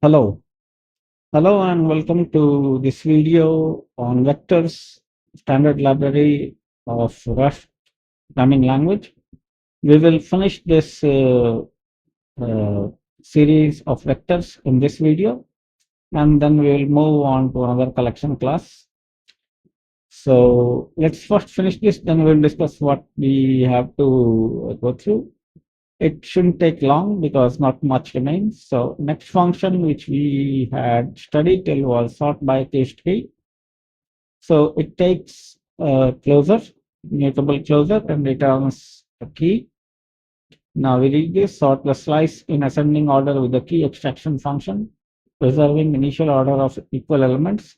Hello. Hello and welcome to this video on vectors, standard library of Rust programming language. We will finish this uh, series of vectors in this video, and then we will move on to another collection class. So let's first finish this, then we'll discuss what we have to go through. It shouldn't take long because not much remains. So next function which we had studied till was sort by cached key. So it takes a closure, mutable closure, and returns a key. Now we read this: sort the slice in ascending order with the key extraction function, preserving initial order of equal elements.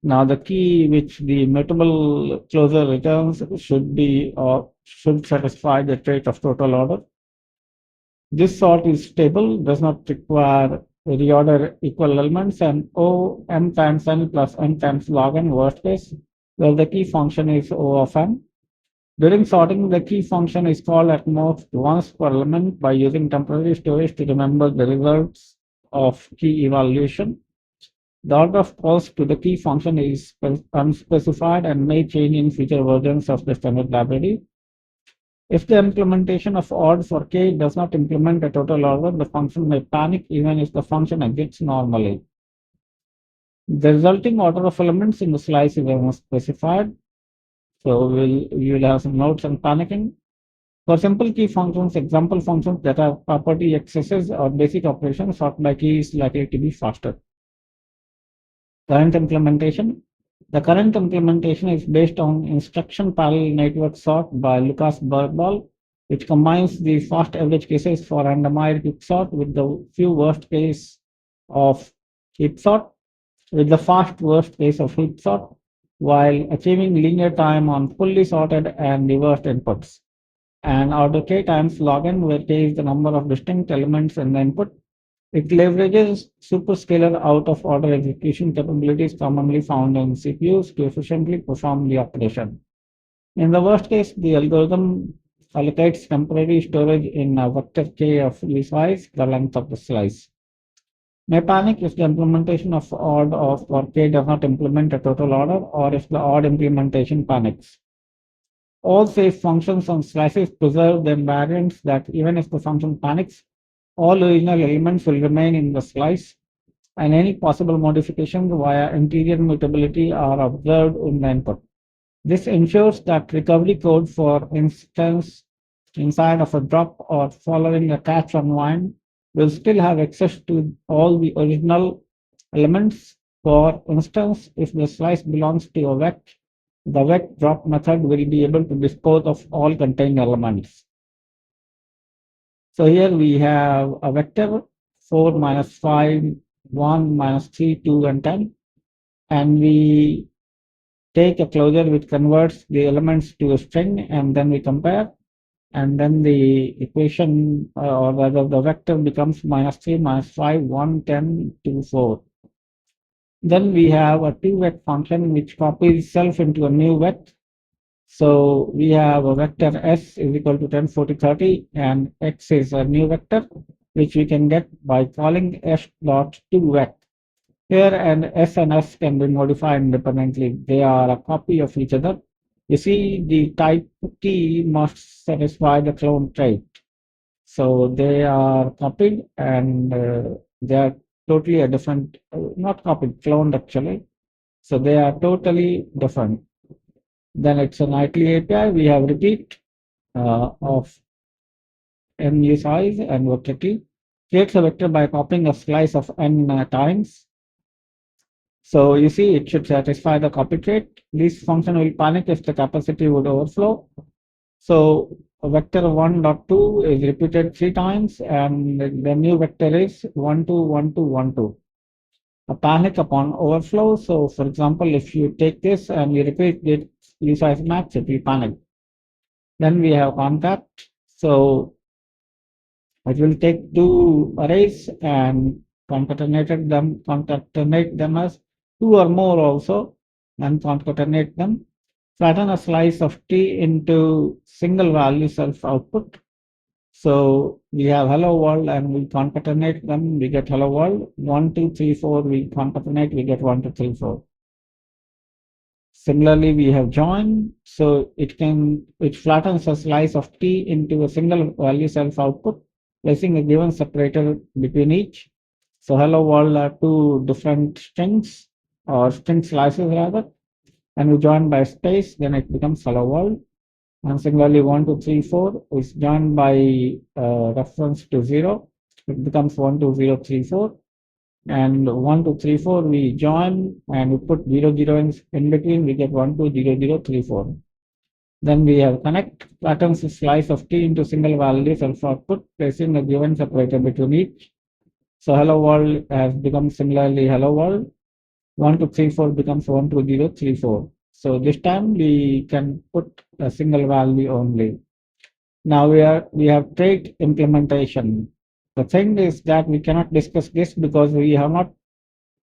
Now the key which the mutable closure returns should be or should satisfy the trait of total order. This sort is stable, does not require reorder equal elements, and O m times n plus n times log n worst case, where the key function is O of n. During sorting, the key function is called at most once per element by using temporary storage to remember the results of key evaluation. The order of calls to the key function is unspecified and may change in future versions of the standard library. If the implementation of odd for k does not implement a total order, the function may panic even if the function exits normally. The resulting order of elements in the slice is unspecified, so we will have some notes on panicking. For simple key functions, example functions that have property accesses or basic operations, sort by key is likely to be faster. Current implementation. The current implementation is based on instruction parallel network sort by Lucas Birbal, which combines the fast average cases for randomized quicksort with the few worst case of heapsort with the fast worst case of heapsort, while achieving linear time on fully sorted and reversed inputs. And order k times log n, where k is the number of distinct elements in the input. It leverages superscalar out-of-order execution capabilities commonly found in CPUs to efficiently perform the operation. In the worst case, the algorithm allocates temporary storage in a vector k of size, the length of the slice. May panic if the implementation of odd of or k does not implement a total order, or if the odd implementation panics. All safe functions on slices preserve the invariants that even if the function panics, all original elements will remain in the slice, and any possible modifications via interior mutability are observed in the input. This ensures that recovery code, for instance, inside of a drop or following a cache unwind, will still have access to all the original elements. For instance, if the slice belongs to a vec, the vec drop method will be able to dispose of all contained elements. So here we have a vector 4 minus 5, 1 minus 3, 2, and 10. And we take a closure which converts the elements to a string, and then we compare. And then the equation, or rather the vector, becomes minus 3, minus 5, 1, 10, 2, 4. Then we have a 2-vec function which copies itself into a new vec. So we have a vector s is equal to 10, 40, 30, and x is a new vector which we can get by calling s dot 2vec. Here and s can be modified independently. They are a copy of each other. You see, the type key must satisfy the clone trait. So they are copied, and they are totally a different, not copied, cloned actually. So they are totally different. Then it's an nightly API. We have repeat of n size and vector key. Creates a vector by copying a slice of n times. So you see, it should satisfy the copy trait. This function will panic if the capacity would overflow. So vector 1.2 is repeated 3 times, and the new vector is 1, 2, 1, 2, 1, 2. A panic upon overflow. So for example, if you take this and you repeat it, size max, it will panic. Then we have concat. So it will take two arrays and concatenate them as two or more also, and concatenate them. Flatten a slice of t into single value self output. So we have hello world and we concatenate them, we get hello world. 1, 2, 3, 4, we concatenate, we get 1, 2, 3, 4. Similarly, we have join, so it flattens a slice of t into a single value self output, placing a given separator between each. So hello world are two different strings or string slices rather, and we join by space, then it becomes hello world. And similarly, 1, 2, 3, 4 is joined by reference to 0. It becomes 1, 2, 0, 3, 4. And 1, 2, 3, 4, we join and we put 0, 0 in between, we get 1, 2, 0, 0, 3, 4. Then we have connect patterns slice of t into single value self output, placing a given separator between each. So hello world has become similarly hello world. 1, 2, 3, 4 becomes 1, 2, 0, 3, 4. So this time we can put a single value only. Now we have trait implementation. The thing is that we cannot discuss this because we have not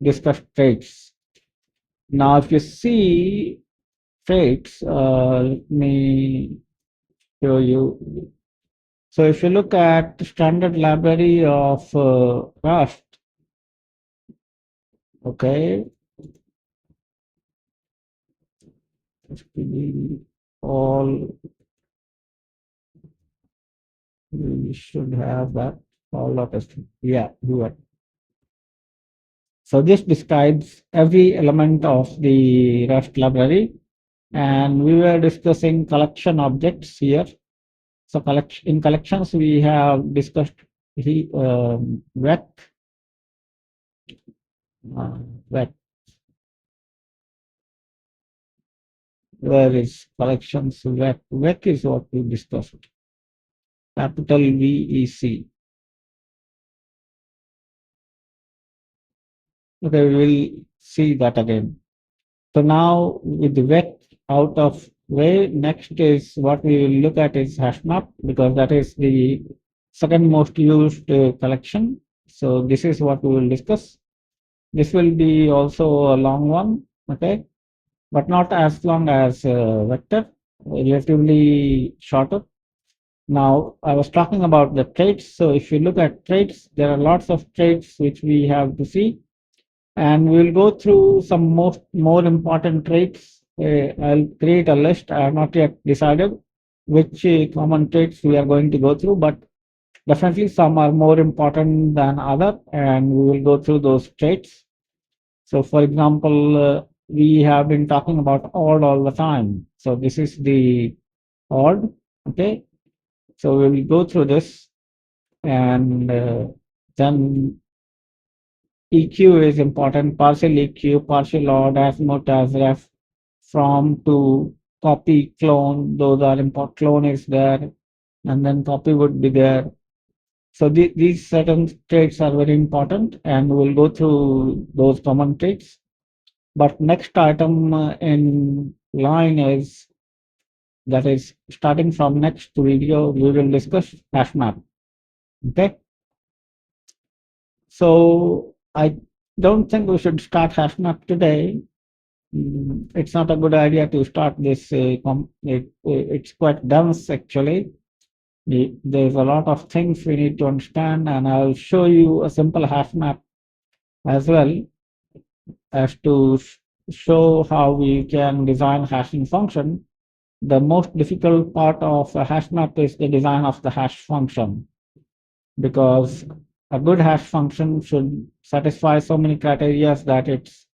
discussed traits. Now, if you see traits, let me show you. So if you look at the standard library of Rust, okay, all we should have that all of us. Yeah, do it. So this describes every element of the Rust library, and we were discussing collection objects here. So in collections, we have discussed the vec, vec. Where is collections vec? Vec is what we discussed. Capital VEC. Okay, we will see that again. So now with the vec out of way, next is what we will look at is hash map, because that is the second most used collection. So this is what we will discuss. This will be also a long one, okay, but not as long as vector, relatively shorter. Now, I was talking about the traits. So if you look at traits, there are lots of traits which we have to see, and we'll go through some more important traits. I'll create a list. I have not yet decided which common traits we are going to go through, but definitely some are more important than other, and we will go through those traits. So, for example, we have been talking about odd all the time. So this is the odd, okay? So we will go through this, and then EQ is important, partial EQ, partial odd, azimuth, as ref, from, to, copy, clone, those are important. Clone is there, and then copy would be there. So these certain traits are very important, and we'll go through those common traits. But next item in line is, that is starting from next video, we will discuss hash map. Okay. So I don't think we should start hash map today. It's not a good idea to start this. It's quite dense actually. There's a lot of things we need to understand, and I'll show you a simple hash map as well, as to show how we can design hashing function. The most difficult part of a hash map is the design of the hash function, because a good hash function should satisfy so many criteria that it's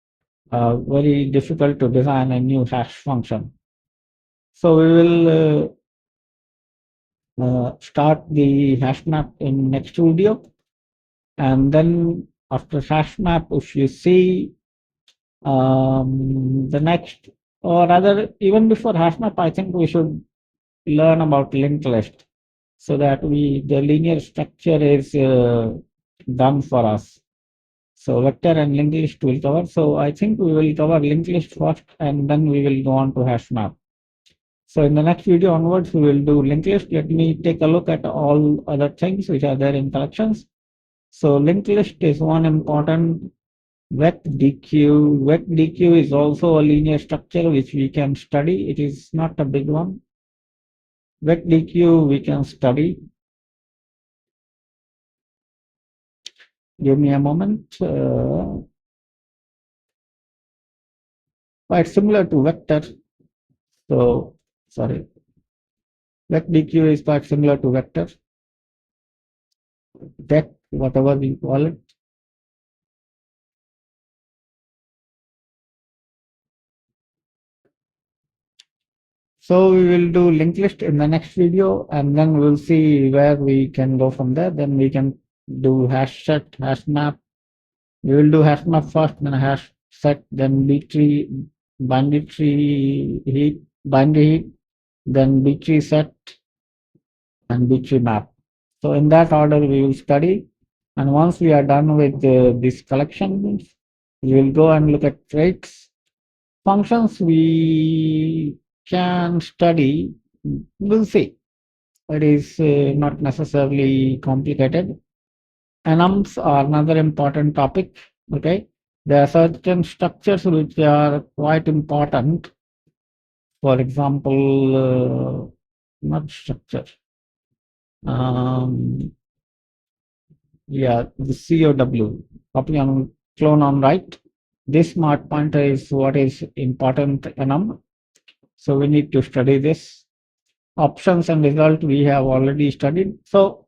very difficult to design a new hash function. So we will start the hash map in next video, and then after hash map, if you see the next, or rather even before hash map, I think we should learn about linked list, so that the linear structure is done for us. So vector and linked list will cover. So I think we will cover linked list first, and then we will go on to hash map. So in the next video onwards, we will do linked list. Let me take a look at all other things which are there in collections. So linked list is one important. VecDQ. VecDQ is also a linear structure which we can study. It is not a big one. VecDQ we can study. Give me a moment. Quite similar to vector. So, sorry, vec dq is quite similar to vector. Vec, whatever we call it. So we will do linked list in the next video, and then we'll see where we can go from there. Then we can do hash set, hash map. We will do hash map first, then hash set, then B tree, binary tree heap, binary heap, then B tree set, and B tree map. So in that order, we will study. And once we are done with this collection, we will go and look at traits. Functions we can study, we'll see. It is not necessarily complicated. Enums are another important topic. Okay, there are certain structures which are quite important. For example, not structure. Yeah, the COW, copy on clone on write. This smart pointer is what is important enum. So we need to study this. Options and result we have already studied. So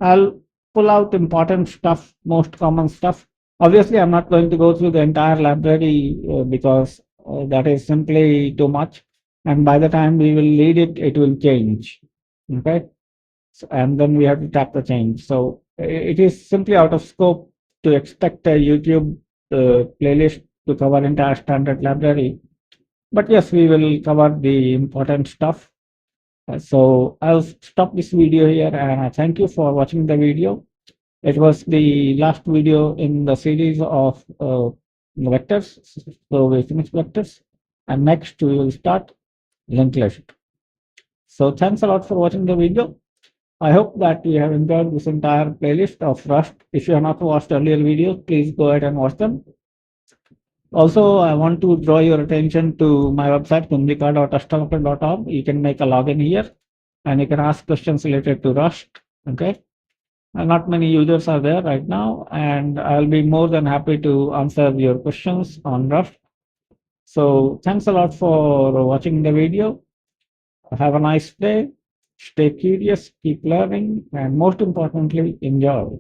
I'll pull out important stuff, most common stuff. Obviously, I'm not going to go through the entire library because that is simply too much. And by the time we will read it, it will change. Okay. So, and then we have to tap the change. So it is simply out of scope to expect a YouTube playlist to cover entire standard library. But yes, we will cover the important stuff. So I'll stop this video here, and I thank you for watching the video. It was the last video in the series of vectors. So we finished vectors, and next we will start linked list. So thanks a lot for watching the video. I hope that you have enjoyed this entire playlist of Rust. If you have not watched earlier videos, please go ahead and watch them. Also, I want to draw your attention to my website, kumjika.ashtalker.org. You can make a login here, and you can ask questions related to Rust. Okay. Not many users are there right now, and I'll be more than happy to answer your questions on Rust. So thanks a lot for watching the video. Have a nice day. Stay curious, keep learning, and most importantly, enjoy.